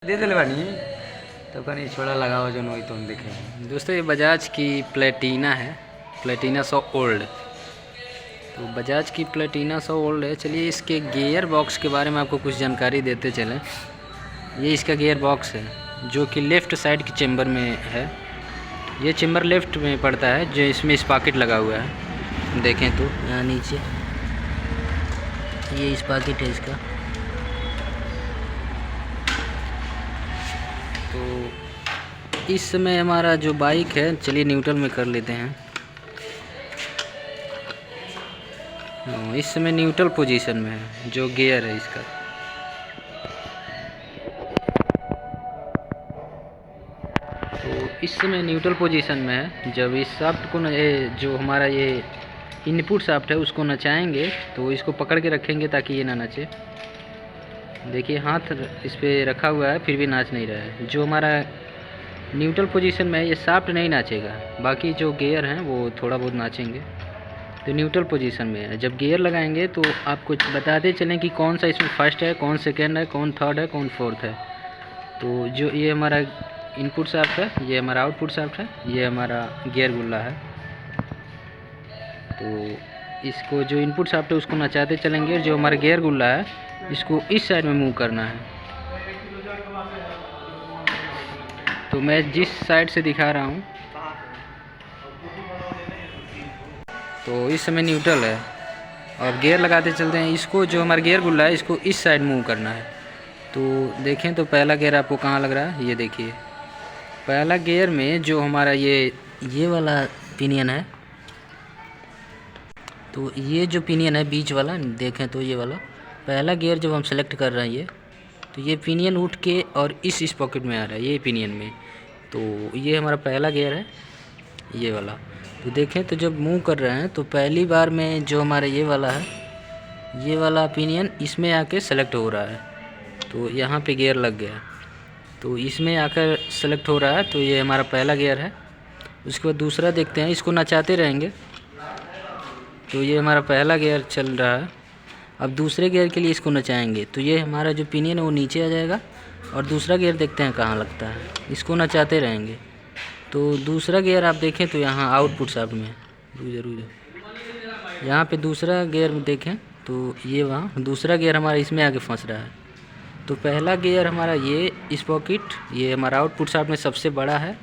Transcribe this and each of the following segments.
दे दिले बानी तो कहीं छोड़ा लगाओ जो वही तुम देखे। दोस्तों ये बजाज की प्लेटिना है, प्लेटिना 100 ओल्ड। तो बजाज की प्लेटिना 100 ओल्ड है। चलिए इसके गियर बॉक्स के बारे में आपको कुछ जानकारी देते चलें। ये इसका गियर बॉक्स है जो कि लेफ़्ट साइड की चेम्बर में है। ये चेम्बर लेफ़्ट में पड़ता है जो इसमें स्पॉकेट लगा हुआ है। देखें तो यहाँ नीचे ये स्पॉकेट है इसका। तो इस समय हमारा जो बाइक है, चलिए न्यूट्रल में कर लेते हैं। इस समय न्यूट्रल पोजीशन में है जो गियर है इसका। तो इस समय न्यूट्रल पोजीशन में है। जब इस शाफ्ट को जो हमारा ये इनपुट शाफ्ट है उसको नचाएंगे तो इसको पकड़ के रखेंगे ताकि ये ना नाचे। देखिए हाथ इस पर रखा हुआ है फिर भी नाच नहीं रहा है। जो हमारा न्यूट्रल पोजीशन में है ये शाफ्ट नहीं नाचेगा, बाकी जो गियर हैं वो थोड़ा बहुत नाचेंगे। तो न्यूट्रल पोजीशन में है। जब गियर लगाएंगे तो आपको बताते चलें कि कौन सा इसमें फर्स्ट है, कौन सेकेंड है, कौन थर्ड है, कौन फोर्थ है। तो जो ये हमारा इनपुट शाफ्ट है, ये हमारा आउटपुट शाफ्ट है, ये हमारा गियर गुल्ला है। तो इसको जो इनपुट शाफ्ट है उसको नचाते चलेंगे। जो हमारा गियर गुल्ला है इसको इस साइड में मूव करना है। तो मैं जिस साइड से दिखा रहा हूँ, तो इस समय न्यूट्रल है और गियर लगाते चलते हैं। इसको जो हमारा गियर गुल्ला है इसको इस साइड मूव करना है। तो देखें तो पहला गियर आपको कहाँ लग रहा है, ये देखिए पहला गियर में जो हमारा ये वाला पिनियन है। तो ये जो पिनियन है बीच वाला, देखें तो ये वाला पहला गियर जब हम सेलेक्ट कर रहे हैं ये, तो ये पिनियन उठ के और इस पॉकेट में आ रहा है ये पिनियन में। तो ये हमारा पहला गियर है ये वाला। तो देखें तो जब मूव कर रहे हैं तो पहली बार में जो हमारा ये वाला है, ये वाला पिनियन इसमें आके सेलेक्ट हो रहा है। तो यहाँ पे गियर लग गया, तो इसमें आकर सेलेक्ट हो रहा है। तो ये हमारा पहला गियर है। उसके बाद दूसरा देखते हैं, इसको नचाते रहेंगे। तो ये हमारा पहला गियर चल रहा है। अब दूसरे गियर के लिए इसको नचाएंगे तो ये हमारा जो पिनियन है वो नीचे आ जाएगा और दूसरा गियर देखते हैं कहाँ लगता है। इसको नचाते रहेंगे। तो दूसरा गियर आप देखें तो यहाँ आउटपुट शाफ्ट में यहाँ पे दूसरा गियर में देखें तो ये वहाँ दूसरा गियर हमारा इसमें आके फंस रहा है। तो पहला गियर हमारा ये स्पॉकेट, ये हमारा आउटपुट शाफ्ट में सबसे बड़ा है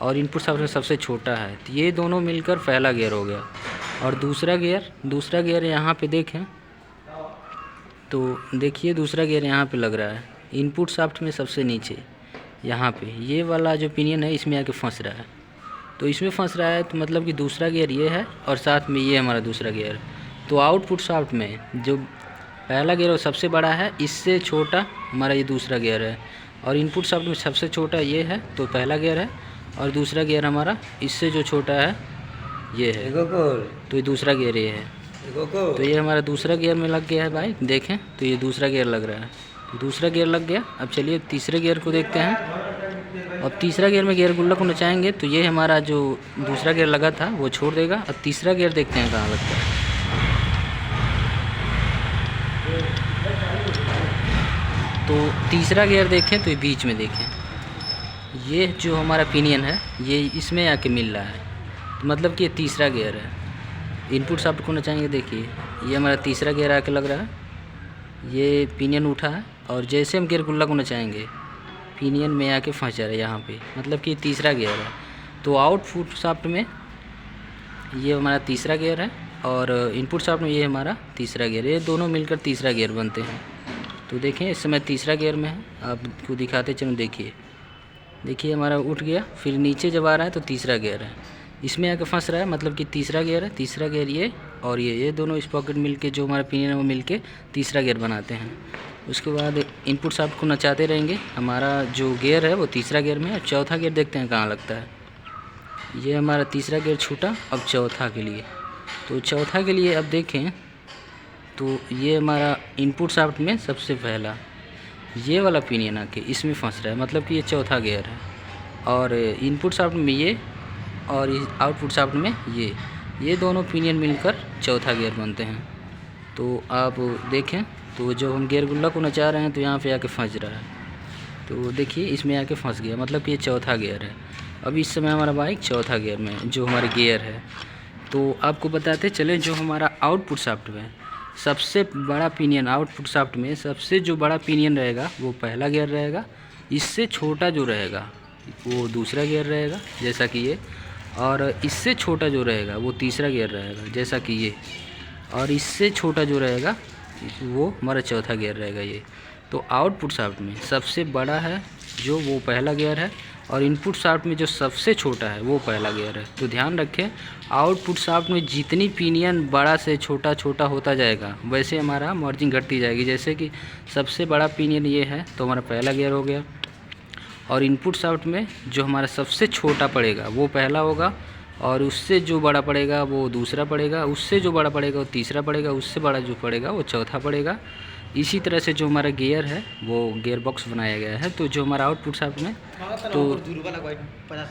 और इनपुट शाफ्ट में सबसे छोटा है। तो ये दोनों मिलकर पहला गियर हो गया। और दूसरा गियर यहाँ पे देखें तो देखिए दूसरा गियर यहाँ पे लग रहा है इनपुट शाफ्ट में सबसे नीचे। यहाँ पे ये वाला जो पिनियन है इसमें आके फंस रहा है। तो इसमें फंस रहा है तो मतलब कि दूसरा गियर ये है और साथ में ये हमारा दूसरा गियर। तो आउटपुट शाफ्ट में जो पहला गियर वो सबसे बड़ा है, इससे छोटा हमारा ये दूसरा गियर है। और इनपुट शाफ्ट में सबसे छोटा ये है तो पहला गियर है, और दूसरा गियर हमारा इससे जो छोटा है ये है। तो ये दूसरा गियर ये है। तो ये हमारा दूसरा गियर में लग गया है भाई, देखें तो ये दूसरा गियर लग रहा है। तो दूसरा गियर लग गया। अब चलिए तीसरे गियर को देखते हैं। अब तीसरा गियर में गियर गुल्ला को नचाएंगे तो ये हमारा जो दूसरा गियर लगा था वो छोड़ देगा। अब तीसरा गियर देखते हैं कहाँ लगता है। तो तीसरा गियर देखें तो ये बीच में देखें, ये जो हमारा पिनियन है ये इसमें आके मिल रहा है। तो मतलब कि ये तीसरा गियर है। इनपुट शाफ्ट को नचाएंगे, देखिए ये हमारा तीसरा गियर आके लग रहा है। ये पिनियन उठा है और जैसे हम गियर गुल्ला को नचाएंगे पिनियन में आके फंस जा रहा है यहाँ पे, मतलब कि तीसरा गियर है। तो आउटपुट शाफ्ट में ये हमारा तीसरा गियर है और इनपुट शाफ्ट में ये हमारा तीसरा गियर है। ये दोनों मिलकर तीसरा गियर बनते हैं। तो देखें इस समय तीसरा गियर में है, आपको दिखाते चलूँ। देखिए हमारा उठ गया, फिर नीचे जब आ रहा है तो तीसरा गियर है, इसमें आके फंस रहा है, मतलब कि तीसरा गियर है। तीसरा गियर ये और ये दोनों इस पॉकेट मिलके जो हमारा पिनियन है वो मिलके तीसरा गियर बनाते हैं। उसके बाद इनपुट शाफ्ट को नचाते रहेंगे। हमारा जो गियर है वो तीसरा गियर में है। चौथा गियर देखते हैं कहाँ लगता है। ये हमारा तीसरा गियर छूटा। अब चौथा के लिए, तो चौथा के लिए अब देखें तो ये हमारा इनपुट शाफ्ट में सबसे पहला ये वाला पिनियन आके इसमें फंस रहा है, मतलब कि ये चौथा गियर है। और इनपुट शाफ्ट में ये और आउटपुट शाफ्ट में ये दोनों पिनियन मिलकर चौथा गियर बनते हैं। तो आप देखें तो जो हम गियर गुल्ला को नचा रहे हैं तो यहाँ पे आके फंस रहा है। तो देखिए इसमें आके फंस गया, मतलब कि ये चौथा गियर है। अब इस समय हमारा बाइक चौथा गियर में है, जो हमारा गियर है। तो आपको बताते चले जो हमारा आउटपुट शाफ्ट में सबसे बड़ा पिनियन, आउटपुट शाफ्ट में सबसे जो बड़ा पिनियन रहेगा वो पहला गियर रहेगा। इससे छोटा जो रहेगा वो दूसरा गियर रहेगा जैसा कि ये, और इससे छोटा जो रहेगा वो तीसरा गियर रहेगा जैसा कि ये, और इससे छोटा जो रहेगा वो हमारा चौथा गियर रहेगा ये। तो आउटपुट शाफ्ट में सबसे बड़ा है जो वो पहला गियर है, और इनपुट शाफ्ट में जो सबसे छोटा है वो पहला गियर है। तो ध्यान रखें, आउटपुट शाफ्ट में जितनी पिनियन बड़ा से छोटा छोटा होता जाएगा वैसे हमारा मार्जिन घटती जाएगी। जैसे कि सबसे बड़ा पिनियन ये है तो हमारा पहला गियर हो गया, और इनपुट शाफ्ट में जो हमारा सबसे छोटा पड़ेगा वो पहला होगा, और उससे जो बड़ा पड़ेगा वो दूसरा पड़ेगा, उससे जो बड़ा पड़ेगा वो तीसरा पड़ेगा, उससे बड़ा जो पड़ेगा वो चौथा पड़ेगा। इसी तरह से जो हमारा गियर है वो गियर बॉक्स बनाया गया है। तो जो हमारा आउटपुट शाफ्ट में, तो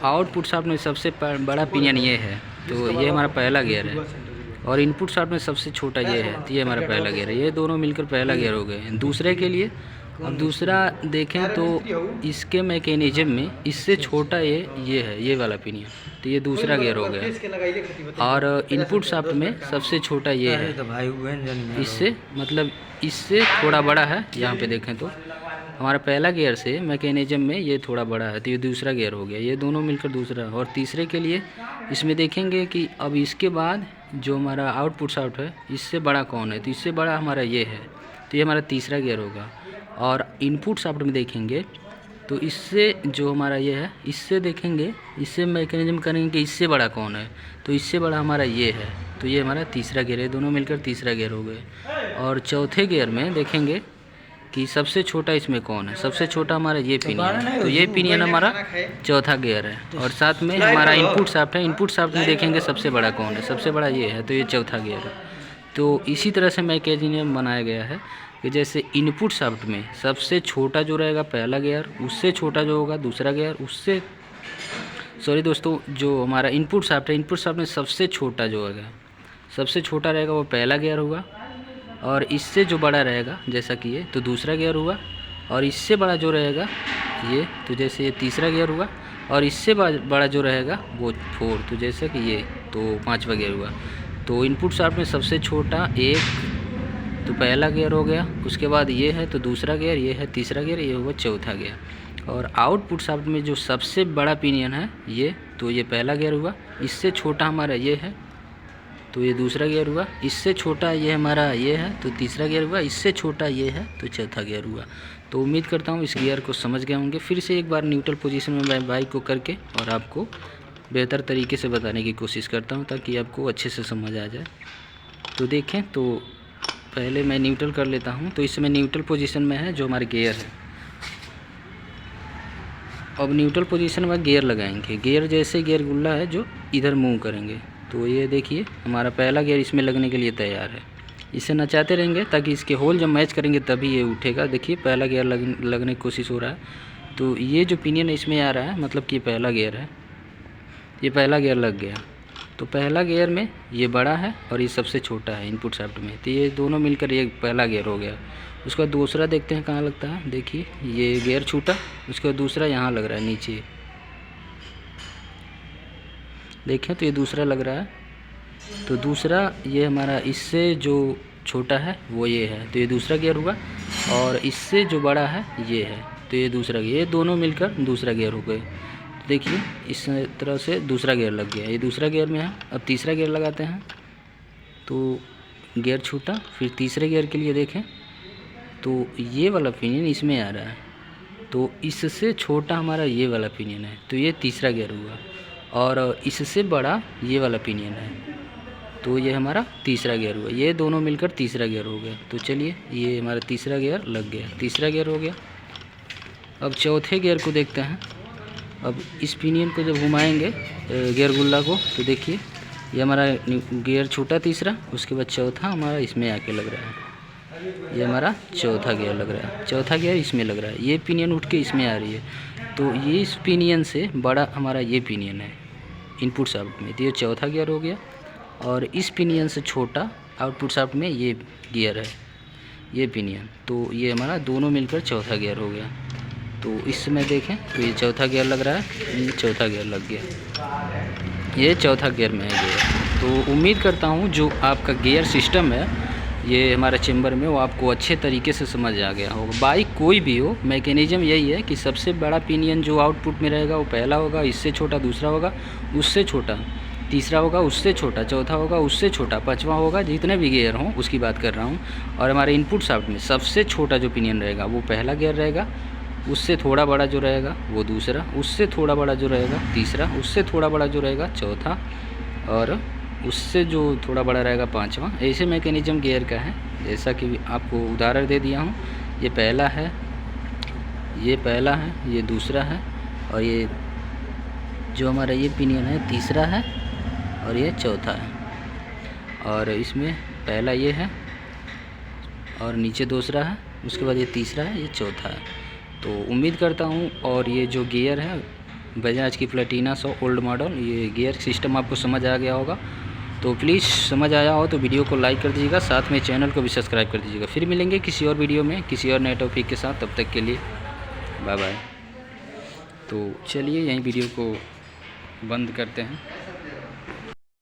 आउटपुट शाफ्ट में सबसे बड़ा पिनियन ये है, तो ये हमारा पहला गियर है, और इनपुट शाफ्ट में सबसे छोटा ये है, तो ये हमारा पहला गियर है। ये दोनों मिलकर पहला गियर हो गए। दूसरे के लिए अब दूसरा देखें तो इसके मैकेनिज्म में इससे छोटा ये है, ये वाला पिनियन, तो ये दूसरा गियर हो गया। और इनपुट शाफ्ट में सबसे छोटा ये है, इससे मतलब इससे थोड़ा बड़ा है। यहाँ पे देखें तो हमारा पहला गियर से मैकेनिज्म में ये थोड़ा बड़ा है, तो ये दूसरा गियर हो गया। ये दोनों मिलकर दूसरा। और तीसरे के लिए इसमें देखेंगे कि अब इसके बाद जो हमारा आउटपुट शाफ्ट है इससे बड़ा कौन है, तो इससे बड़ा हमारा ये है, तो ये हमारा तीसरा गियर होगा। और इनपुट शाफ्ट में देखेंगे तो इससे जो हमारा ये है, इससे देखेंगे, इससे मैकेनिज्म करेंगे कि इससे बड़ा कौन है, तो इससे बड़ा हमारा ये है, तो ये हमारा तीसरा गियर है। दोनों मिलकर तीसरा गियर हो गए। और चौथे गियर में देखेंगे कि सबसे छोटा इसमें कौन है, सबसे छोटा हमारा ये पिनियन है, तो ये पिनियन हमारा चौथा गियर है। और साथ में हमारा इनपुट शाफ्ट है, इनपुट शाफ्ट में देखेंगे सबसे बड़ा कौन है, सबसे बड़ा ये है, तो ये चौथा गियर है। तो इसी तरह से मैकेनिज्म बनाया गया है कि जैसे इनपुट शाफ्ट में सबसे छोटा जो रहेगा पहला गियर, उससे छोटा जो होगा दूसरा गियर, उससे सॉरी दोस्तों, जो हमारा इनपुट शाफ्ट है, इनपुट शाफ्ट में सबसे छोटा जो होगा, सबसे छोटा रहेगा वो पहला गियर होगा, और इससे जो बड़ा रहेगा जैसा कि ये, तो दूसरा गियर हुआ, और इससे बड़ा जो रहेगा ये, तो जैसे ये तीसरा गियर हुआ, और इससे बड़ा जो रहेगा वो फोर्थ, तो जैसे कि ये, तो पांचवा गियर हुआ। तो इनपुट शाफ्ट में सबसे छोटा एक तो पहला गियर हो गया, उसके बाद ये है तो दूसरा गियर, ये है तीसरा गियर, ये हुआ चौथा गियर। और आउटपुट शाफ्ट में जो सबसे बड़ा पिनियन है ये, तो ये पहला गियर हुआ, इससे छोटा हमारा ये है, तो ये दूसरा गियर हुआ, इससे छोटा ये हमारा ये है, तो तीसरा गियर हुआ, इससे छोटा ये है, तो चौथा गियर हुआ। तो उम्मीद करता हूँ इस गियर को समझ गए होंगे। फिर से एक बार न्यूट्रल पोजीशन में मैं बाइक को करके और आपको बेहतर तरीके से बताने की कोशिश करता हूँ ताकि आपको अच्छे से समझ आ जाए। तो देखें, तो पहले मैं न्यूट्रल कर लेता हूँ। तो इसमें न्यूट्रल पोजीशन में है जो हमारे गियर है। अब न्यूट्रल पोजीशन में गियर लगाएंगे। गियर जैसे गियर गुल्ला है जो इधर मूव करेंगे, तो ये देखिए हमारा पहला गियर इसमें लगने के लिए तैयार है। इसे नचाते रहेंगे ताकि इसके होल जब मैच करेंगे तभी ये उठेगा। देखिए पहला गियर लगने की कोशिश हो रहा है, तो ये जो पिनियन इसमें आ रहा है मतलब कि ये पहला गियर है, ये पहला गियर लग गया। तो पहला गियर में ये बड़ा है और ये सबसे छोटा है इनपुट शाफ्ट में, तो ये दोनों मिलकर ये पहला गियर हो गया। उसका दूसरा देखते हैं कहाँ लगता है। देखिए ये गियर छूटा, उसका दूसरा यहाँ लग रहा है नीचे, देखें तो ये दूसरा लग रहा है। तो दूसरा ये हमारा इससे जो छोटा है वो ये है, तो ये दूसरा गियर हुआ, और इससे जो बड़ा है ये है, तो ये दूसरा गियर। ये दोनों मिलकर दूसरा गियर हो गए। तो देखिए इस तरह से दूसरा गियर लग गया, ये दूसरा गियर में है। अब तीसरा गियर लगाते हैं, तो गियर छूटा, फिर तीसरे गियर के लिए देखें तो ये वाला पिनियन इसमें आ रहा है, तो इससे छोटा हमारा ये वाला पिनियन है, तो ये तीसरा गियर हुआ, और इससे बड़ा ये वाला पिनियन है, तो ये हमारा तीसरा गियर हुआ। ये दोनों मिलकर तीसरा गियर हो गया। तो चलिए ये हमारा तीसरा गियर लग गया, तीसरा गियर हो गया। अब चौथे गियर को देखते हैं। अब इस पिनियन को जब घुमाएंगे गियर गुल्ला को, तो देखिए ये हमारा गियर छूटा तीसरा, उसके बाद चौथा हमारा इसमें आके लग रहा है, ये हमारा चौथा गियर लग रहा है, चौथा गियर इसमें लग रहा है। ये पिनियन उठ के इसमें आ रही है, तो ये इस पिनियन से बड़ा हमारा ये पिनियन है इनपुट शाफ्ट में, तो ये चौथा गियर हो गया। और इस पिनियन से छोटा आउटपुट शाफ्ट में ये गियर है, ये पिनियन, तो ये हमारा दोनों मिलकर चौथा गियर हो गया। तो इसमें देखें तो ये चौथा गियर लग रहा है, ये चौथा गियर लग गया, ये चौथा गियर में है गियर। तो उम्मीद करता हूँ जो आपका गियर सिस्टम है ये हमारे चेंबर में वो आपको अच्छे तरीके से समझ आ गया होगा। बाइक कोई भी हो, मैकेनिज़्म यही है कि सबसे बड़ा पिनियन जो आउटपुट में रहेगा वो पहला होगा, इससे छोटा दूसरा होगा, उससे छोटा तीसरा होगा, उससे छोटा चौथा होगा, उससे छोटा पांचवा होगा, जितने भी गियर हों उसकी बात कर रहा हूँ। और हमारे इनपुट शाफ्ट में सबसे छोटा जो पिनियन रहेगा वो पहला गियर रहेगा, उससे थोड़ा बड़ा जो रहेगा वो दूसरा, उससे थोड़ा बड़ा जो रहेगा तीसरा, उससे थोड़ा बड़ा जो रहेगा चौथा, और उससे जो थोड़ा बड़ा रहेगा पांचवा। ऐसे मैकेनिज़्म गियर का है, जैसा कि आपको उदाहरण दे दिया हूँ। ये पहला है, ये पहला है, ये दूसरा है, और ये जो हमारा ये पिनियन है तीसरा है, और ये चौथा है। और इसमें पहला ये है और नीचे दूसरा है, उसके बाद ये तीसरा है, ये चौथा है। तो उम्मीद करता हूँ, और ये जो गियर है बजाज की प्लेटिना 100 ओल्ड मॉडल, ये गियर सिस्टम आपको समझ आ गया होगा। तो प्लीज़ समझ आया हो तो वीडियो को लाइक कर दीजिएगा, साथ में चैनल को भी सब्सक्राइब कर दीजिएगा। फिर मिलेंगे किसी और वीडियो में किसी और नए टॉपिक के साथ, तब तक के लिए बाय बाय। तो चलिए यहीं वीडियो को बंद करते हैं।